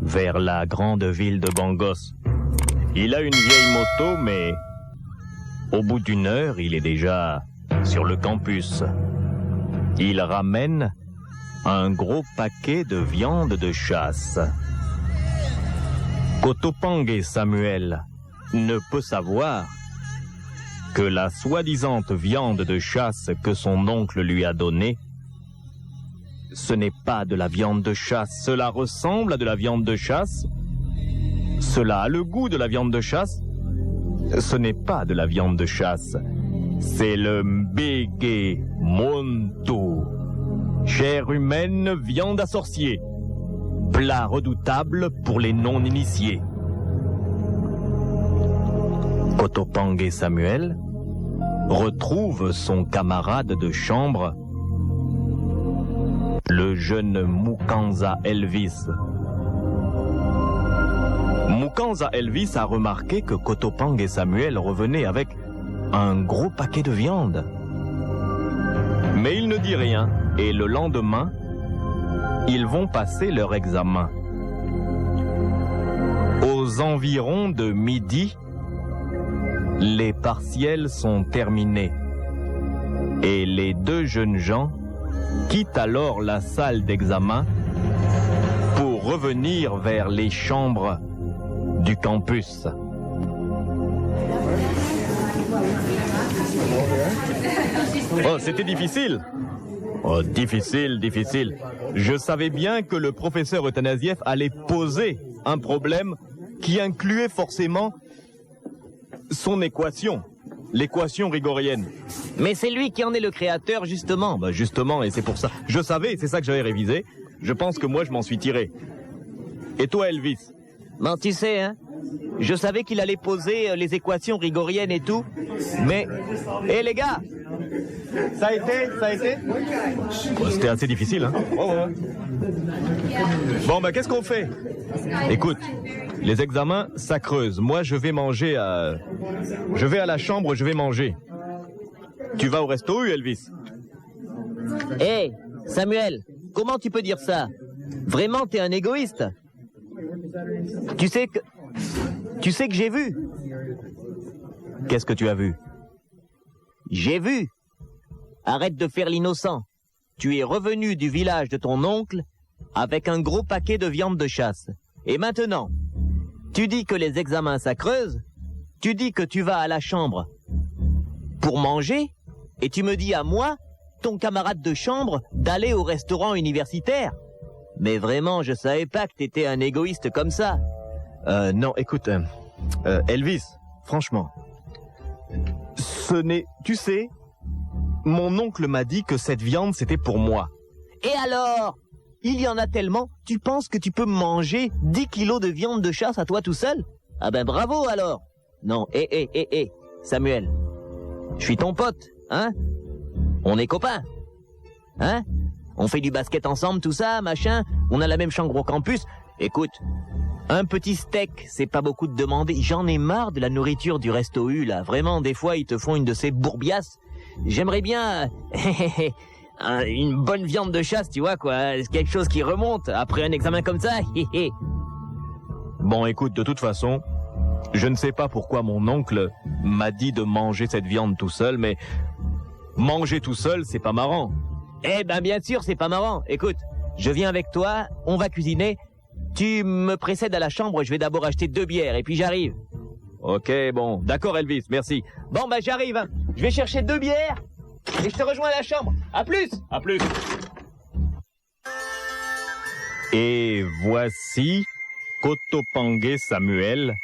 vers la grande ville de Bangos. Il a une vieille moto, mais au bout d'une heure, il est déjà sur le campus. Il ramène un gros paquet de viande de chasse. Kotopang Samuel ne peut savoir que la soi-disante viande de chasse que son oncle lui a donnée, ce n'est pas de la viande de chasse. Cela ressemble à de la viande de chasse. Cela a le goût de la viande de chasse. Ce n'est pas de la viande de chasse. C'est le mbege montu. Chair humaine, viande à sorcier. Plat redoutable pour les non-initiés. Kotopang Samuel retrouve son camarade de chambre, le jeune Mukanza Elvis. Mukanza Elvis a remarqué que Kotopang et Samuel revenaient avec un gros paquet de viande. Mais il ne dit rien, et le lendemain, ils vont passer leur examen. Aux environs de midi, les partiels sont terminés. Et les deux jeunes gens quittent alors la salle d'examen pour revenir vers les chambres du campus. Oh, c'était difficile. Oh, difficile. Je savais bien que le professeur Euthanasiev allait poser un problème qui incluait forcément son équation, l'équation rigorienne. Mais c'est lui qui en est le créateur, justement. Justement, et c'est pour ça. Je savais, c'est ça que j'avais révisé. Je pense que moi, je m'en suis tiré. Et toi, Elvis? Bon, tu sais, hein, je savais qu'il allait poser les équations rigoriennes et tout, mais... Hé, les gars, ça a été Oh, c'était assez difficile, hein. Bon, qu'est-ce qu'on fait? Écoute, les examens, ça creuse. Moi, je vais manger à... Je vais à la chambre, je vais manger. Tu vas au resto, Elvis? Hé, Samuel, comment tu peux dire ça? Vraiment, t'es un égoïste. Tu sais que j'ai vu. Qu'est-ce que tu as vu? J'ai vu. Arrête de faire l'innocent. Tu es revenu du village de ton oncle avec un gros paquet de viande de chasse. Et maintenant, tu dis que les examens ça creuse, tu dis que tu vas à la chambre pour manger, et tu me dis à moi, ton camarade de chambre, d'aller au restaurant universitaire. Mais vraiment, je savais pas que t'étais un égoïste comme ça. Non, écoute, Elvis, franchement, ce n'est... Tu sais, mon oncle m'a dit que cette viande, c'était pour moi. Et alors? Il y en a tellement, tu penses que tu peux manger 10 kilos de viande de chasse à toi tout seul? Ah ben bravo alors. Non, Samuel, je suis ton pote, hein? On est copains, hein? On fait du basket ensemble, tout ça, machin. On a la même chambre au campus. Écoute, un petit steak, c'est pas beaucoup de demander. J'en ai marre de la nourriture du Resto U, là. Vraiment, des fois, ils te font une de ces bourbiasses. J'aimerais bien... une bonne viande de chasse, tu vois, quoi. Quelque chose qui remonte après un examen comme ça. Bon, écoute, de toute façon, je ne sais pas pourquoi mon oncle m'a dit de manger cette viande tout seul, mais manger tout seul, c'est pas marrant. Eh ben, bien sûr, c'est pas marrant. Écoute, je viens avec toi, on va cuisiner. Tu me précèdes à la chambre, je vais d'abord acheter 2 bières, et puis j'arrive. Ok, bon, d'accord, Elvis, merci. Bon, j'arrive, hein. Je vais chercher 2 bières, et je te rejoins à la chambre. À plus. À plus. Et voici Kotopang Samuel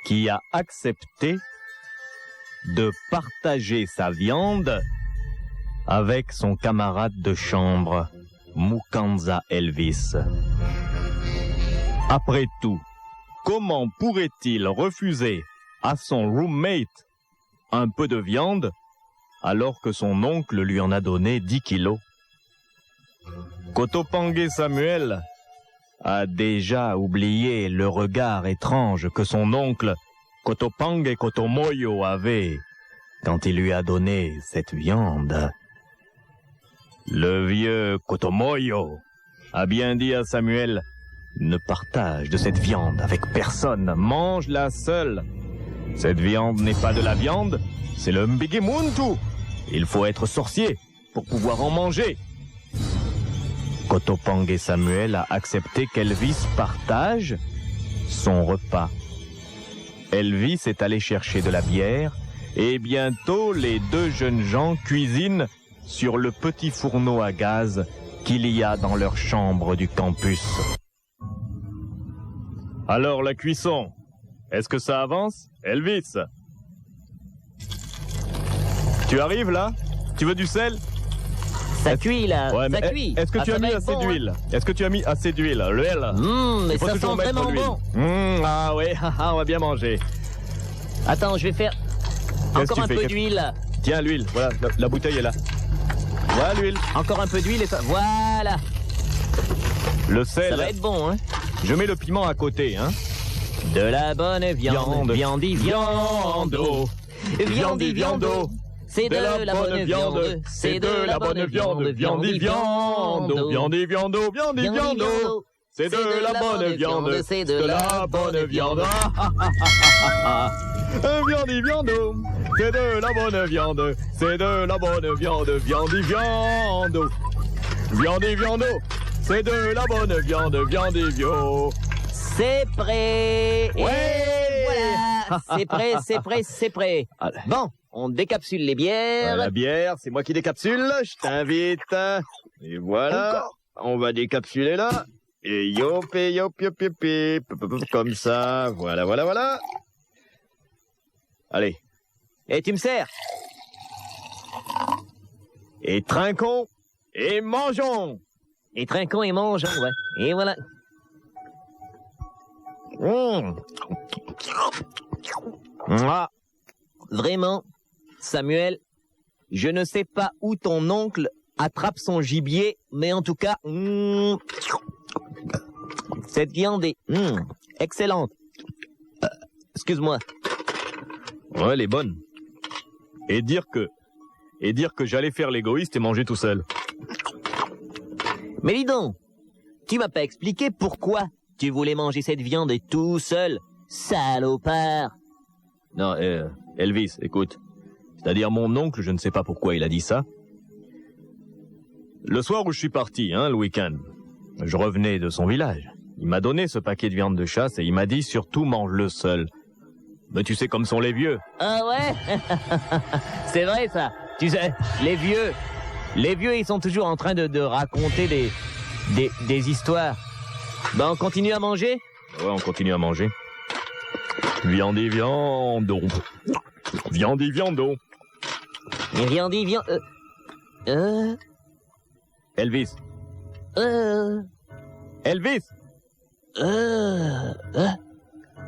qui a accepté de partager sa viande avec son camarade de chambre, Mukanza Elvis. Après tout, comment pourrait-il refuser à son roommate un peu de viande alors que son oncle lui en a donné 10 kilos? Kotopang Samuel a déjà oublié le regard étrange que son oncle Kotopang Kotomoyo avait quand il lui a donné cette viande. Le vieux Kotomoyo a bien dit à Samuel ne partage de cette viande avec personne. Mange-la seule. Cette viande n'est pas de la viande, c'est le Mbigimuntu. Il faut être sorcier pour pouvoir en manger. Kotopang et Samuel a accepté qu'Elvis partage son repas. Elvis est allé chercher de la bière et bientôt les deux jeunes gens cuisinent sur le petit fourneau à gaz qu'il y a dans leur chambre du campus. Alors la cuisson, est-ce que ça avance, Elvis? Tu arrives là? Tu veux du sel? Ça cuit là, Ouais, ça mais cuit. est-ce que tu as mis assez d'huile? Est-ce que tu as mis assez d'huile? L'huile? Mais Il faut ça sent toujours mettre vraiment l'huile. bon. Ah oui, on va bien manger. Attends, je vais faire Qu'est-ce encore que un tu fais? peu d'huile. Tiens, l'huile, voilà, la bouteille est là. Voilà l'huile. Encore un peu d'huile et ça... Voilà. Le Ça sel, va être bon, hein. je mets le piment à côté, hein. De la bonne viande, viandi, viando. Viandi, viando. C'est de la bonne viande, c'est de la bonne viande, viandi, viando. Viandi, viando, viandi, viando. C'est de la bonne viande, c'est de la bonne viande. Viandi, viando. C'est de la bonne viande, c'est de la bonne viande, viandi, viando. Viandi, viando. C'est de la bonne viande, viandi, vio. C'est prêt. Ouais. Et voilà. C'est prêt, c'est prêt, c'est prêt. Allez. Bon, on décapsule les bières. La bière, c'est moi qui décapsule, je t'invite. Et voilà, on va décapsuler là. Et yop, yop, yop, yop, yop, comme ça, voilà, voilà, voilà. Allez, Et tu me sers. et trinquons, et mangeons. Et trinquons et mangeons, ouais. Et voilà. Ah, Vraiment, Samuel, je ne sais pas où ton oncle attrape son gibier, mais en tout cas, cette viande est excellente. Excuse-moi. ouais, elle est bonne. Et dire que j'allais faire l'égoïste et manger tout seul. Mais dis donc, tu m'as pas expliqué pourquoi tu voulais manger cette viande tout seul, salopard. Non, Elvis, écoute. C'est-à-dire mon oncle, je ne sais pas pourquoi il a dit ça. Le soir où je suis parti, le week-end, je revenais de son village. Il m'a donné ce paquet de viande de chasse et il m'a dit surtout mange-le seul. Mais tu sais comme sont les vieux. Ah ouais. C'est vrai ça. Tu sais, les vieux, ils sont toujours en train de raconter des histoires. Ben, on continue à manger? Ouais, on continue à manger. Viandi, viando. Viandi, viando. Viandi, viande... Elvis. Elvis.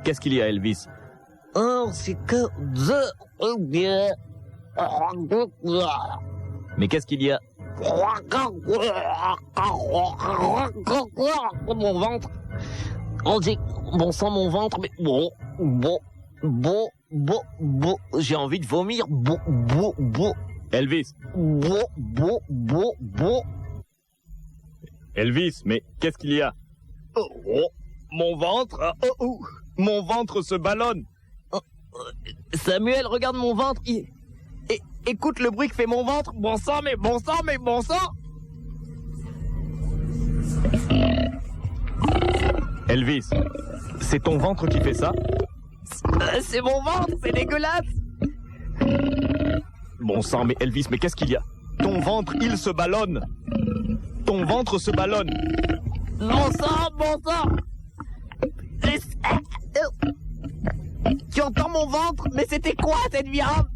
Qu'est-ce qu'il y a, Elvis? Oh, c'est que... Mais qu'est-ce qu'il y a? Mon ventre. On dit, bon sang, mon ventre, mais j'ai envie de vomir. Elvis. Elvis, mais qu'est-ce qu'il y a? Mon ventre. Mon ventre se ballonne. Samuel, regarde mon ventre. Écoute le bruit que fait mon ventre. Bon sang. Elvis, c'est ton ventre qui fait ça? C'est mon ventre, c'est dégueulasse. Bon sang, mais Elvis, mais qu'est-ce qu'il y a? Ton ventre, il se ballonne. Ton ventre se ballonne. Bon sang. Tu entends mon ventre? Mais c'était quoi cette viande?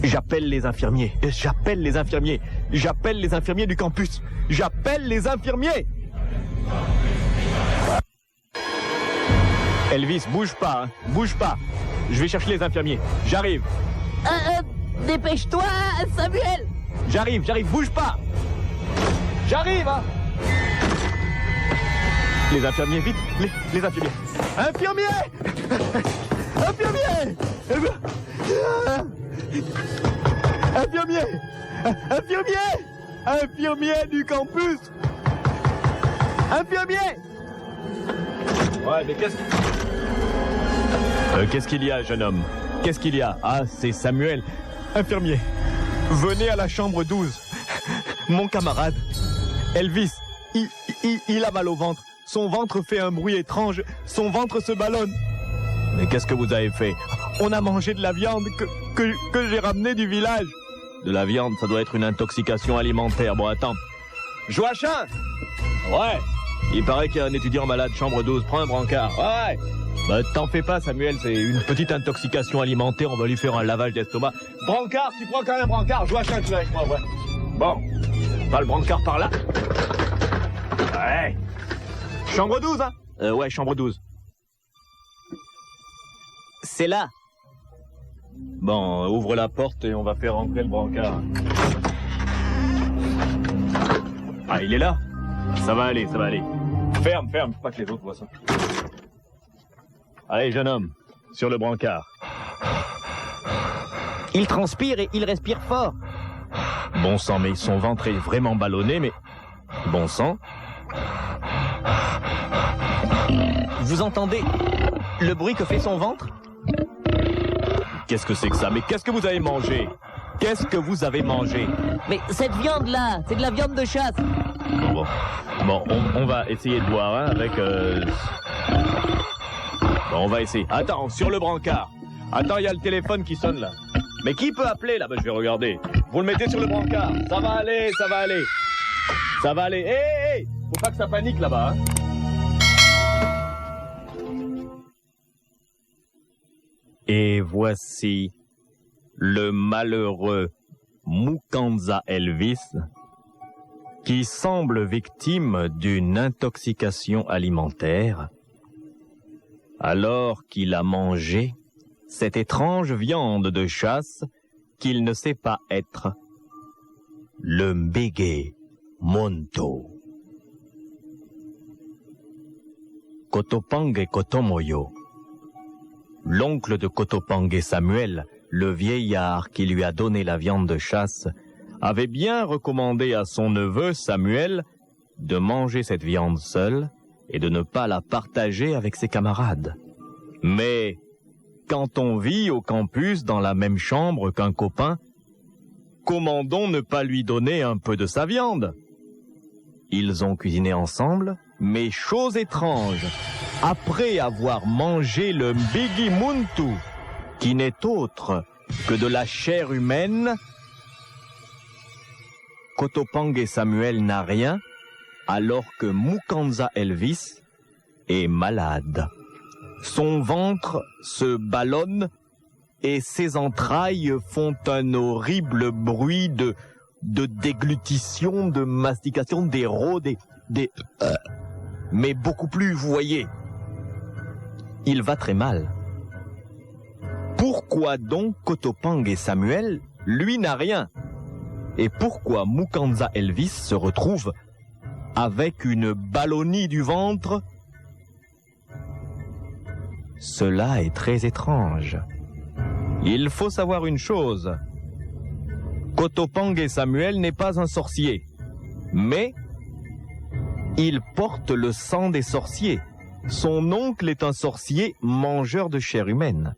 J'appelle les infirmiers. J'appelle les infirmiers du campus. J'appelle les infirmiers. Elvis, bouge pas. Je vais chercher les infirmiers. J'arrive. Dépêche-toi, Samuel. J'arrive, bouge pas. J'arrive, Les infirmiers, vite, les infirmiers. Infirmiers du campus. Infirmier! Ouais, mais qu'est-ce qu'il y a, jeune homme? Qu'est-ce qu'il y a? Ah, c'est Samuel. Infirmier, venez à la chambre 12. Mon camarade, Elvis, il a mal au ventre. Son ventre fait un bruit étrange. Son ventre se ballonne. Mais qu'est-ce que vous avez fait? On a mangé de la viande que j'ai ramenée du village. De la viande, ça doit être une intoxication alimentaire. Bon, attends. Joachim! Ouais. Il paraît qu'il y a un étudiant malade, chambre 12. Prends un brancard. Ouais. Bah, t'en fais pas, Samuel. C'est une petite intoxication alimentaire. On va lui faire un lavage d'estomac. Brancard, tu prends quand même un brancard. Joachim, tu vas avec moi, ouais. Bon. Pas le brancard par là. Ouais. Chambre 12, hein? Ouais, chambre 12. C'est là. Bon, ouvre la porte et on va faire rentrer le brancard. Ah, il est là? Ça va aller, ça va aller. Ferme, faut pas que les autres voient ça. Allez, jeune homme, sur le brancard. Il transpire et il respire fort. Bon sang, mais son ventre est vraiment ballonné, mais... Bon sang. Vous entendez le bruit que fait son ventre? Qu'est-ce que c'est que ça? Mais qu'est-ce que vous avez mangé? Qu'est-ce que vous avez mangé? Mais cette viande-là, c'est de la viande de chasse. Bon, on va essayer de voir, hein, avec... Bon, on va essayer. Attends, sur le brancard. Attends, il y a le téléphone qui sonne, là. Mais qui peut appeler, là? Ben, je vais regarder. Vous le mettez sur le brancard. Ça va aller, ça va aller. Ça va aller. Hé, faut pas que ça panique, là-bas, hein. Et voici le malheureux Mukanza Elvis qui semble victime d'une intoxication alimentaire alors qu'il a mangé cette étrange viande de chasse qu'il ne sait pas être, le Mbege Monto. Kotopange Kotomoyo. L'oncle de Kotopange Samuel, le vieillard qui lui a donné la viande de chasse, avait bien recommandé à son neveu Samuel de manger cette viande seule et de ne pas la partager avec ses camarades. Mais quand on vit au campus dans la même chambre qu'un copain, comment donc ne pas lui donner un peu de sa viande? Ils ont cuisiné ensemble, mais chose étrange, après avoir mangé le Mbigi Muntu, qui n'est autre que de la chair humaine, Kotopange Samuel n'a rien, alors que Mukanza Elvis est malade. Son ventre se ballonne et ses entrailles font un horrible bruit de déglutition, de mastication, des rots, mais beaucoup plus, vous voyez. Il va très mal. Pourquoi donc Kotopange Samuel, lui, n'a rien? Et pourquoi Mukanza Elvis se retrouve avec une ballonie du ventre? Cela est très étrange. Il faut savoir une chose. Kotopange Samuel n'est pas un sorcier, mais il porte le sang des sorciers. Son oncle est un sorcier mangeur de chair humaine.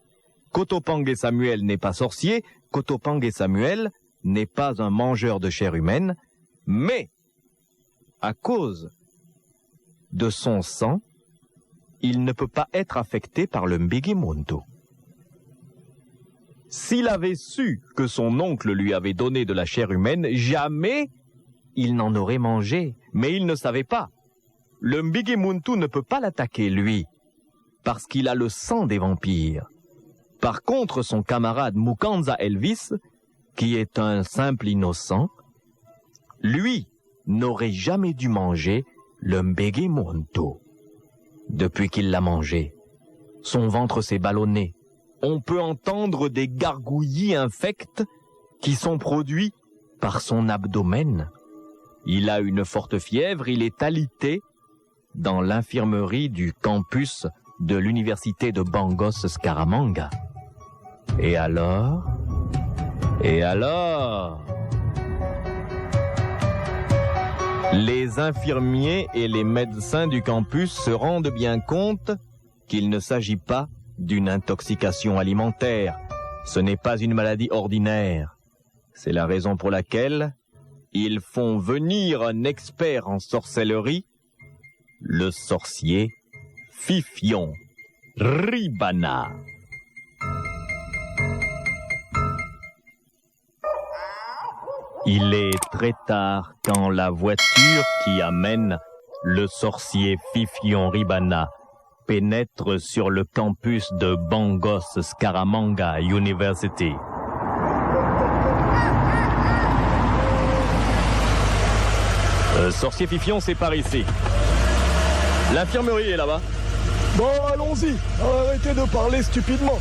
Kotopange Samuel n'est pas sorcier, Kotopange Samuel n'est pas un mangeur de chair humaine, mais à cause de son sang, il ne peut pas être affecté par le Mbigi Muntu. S'il avait su que son oncle lui avait donné de la chair humaine, jamais il n'en aurait mangé, mais il ne savait pas. Le Mbigi Muntu ne peut pas l'attaquer, lui, parce qu'il a le sang des vampires. Par contre, son camarade Mukanza Elvis, qui est un simple innocent, lui n'aurait jamais dû manger le Mbigi Muntu. Depuis qu'il l'a mangé, son ventre s'est ballonné. On peut entendre des gargouillis infects qui sont produits par son abdomen. Il a une forte fièvre, il est alité dans l'infirmerie du campus de l'université de Bangos Scaramanga. Et alors? Les infirmiers et les médecins du campus se rendent bien compte qu'il ne s'agit pas d'une intoxication alimentaire. Ce n'est pas une maladie ordinaire. C'est la raison pour laquelle ils font venir un expert en sorcellerie, le sorcier Fifion Ribana. Il est très tard quand la voiture qui amène le sorcier Fifion Ribana pénètre sur le campus de Bangos Scaramanga University. Sorcier Fifion, c'est par ici. L'infirmerie est là-bas. Bon, allons-y. Arrêtez de parler stupidement.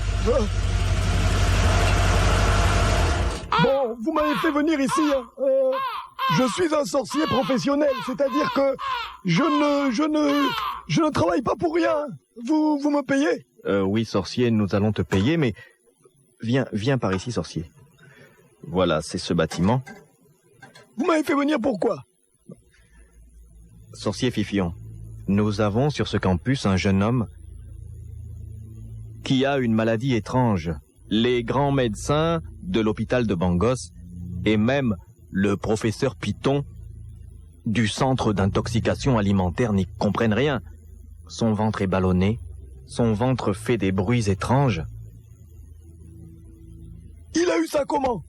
Bon, vous m'avez fait venir ici. Je suis un sorcier professionnel, c'est-à-dire que je ne travaille pas pour rien. Vous me payez? Oui, sorcier, nous allons te payer, mais viens par ici, sorcier. Voilà, c'est ce bâtiment. Vous m'avez fait venir pourquoi? Sorcier Fifion, nous avons sur ce campus un jeune homme qui a une maladie étrange. Les grands médecins de l'hôpital de Bangos et même le professeur Python du centre d'intoxication alimentaire n'y comprennent rien. Son ventre est ballonné, son ventre fait des bruits étranges. Il a eu ça comment?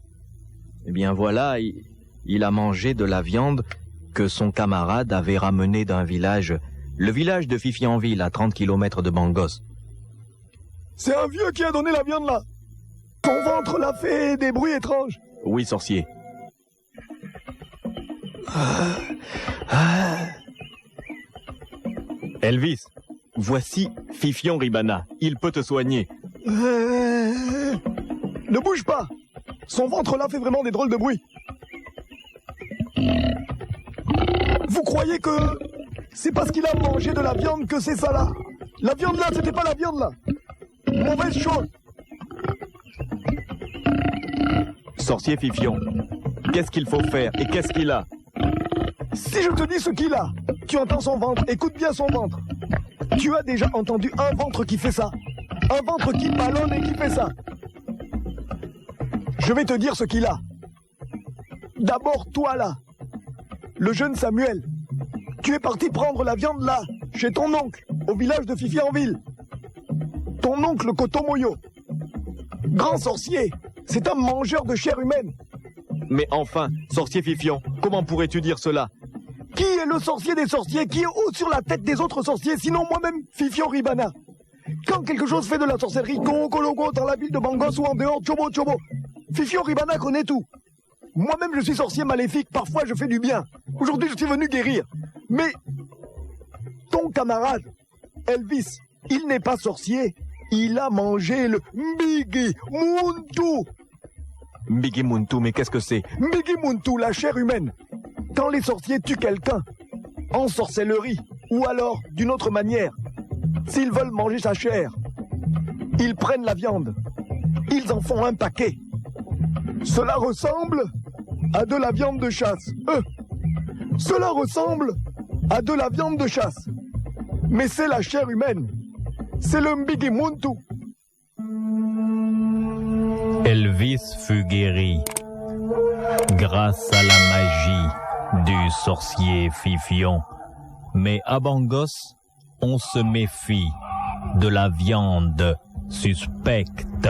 Eh bien voilà, il a mangé de la viande que son camarade avait ramenée d'un village, le village de Fifianville, à 30 km de Bangos. C'est un vieux qui a donné la viande là. Son ventre l'a fait des bruits étranges. Oui, sorcier. Elvis, voici Fifion Ribana. Il peut te soigner. Ne bouge pas. Son ventre là fait vraiment des drôles de bruits. Vous croyez que c'est parce qu'il a mangé de la viande que c'est ça là? La viande là, c'était pas la viande là. Mauvaise chose. Sorcier Fifion, qu'est-ce qu'il faut faire et qu'est-ce qu'il a? Si je te dis ce qu'il a, tu entends son ventre, écoute bien son ventre. Tu as déjà entendu un ventre qui fait ça? Un ventre qui ballonne et qui fait ça? Je vais te dire ce qu'il a. D'abord, toi là, le jeune Samuel, tu es parti prendre la viande là, chez ton oncle, au village de Fifianville. Ton oncle Kotomoyo, grand sorcier, c'est un mangeur de chair humaine. Mais enfin, sorcier Fifion, comment pourrais-tu dire cela? Qui est le sorcier des sorciers? Qui est haut sur la tête des autres sorciers, sinon moi-même, Fifion Ribana? Quand quelque chose fait de la sorcellerie, Kologo dans la ville de Bangos ou en dehors, Chobo Chobo, Fifion Ribana connaît tout. Moi-même, je suis sorcier maléfique, parfois je fais du bien. Aujourd'hui, je suis venu guérir. Mais ton camarade, Elvis, il n'est pas sorcier. Il a mangé le Mbigi Muntu. Mbigi Muntu, mais qu'est-ce que c'est? Mbigi Muntu, la chair humaine. Quand les sorciers tuent quelqu'un, en sorcellerie, ou alors d'une autre manière, s'ils veulent manger sa chair, ils prennent la viande. Ils en font un paquet. Cela ressemble à de la viande de chasse. Cela ressemble à de la viande de chasse. Mais c'est la chair humaine. C'est le Mbigi Muntu. Elvis fut guéri grâce à la magie du sorcier Fifion. Mais à Bangos, on se méfie de la viande suspecte.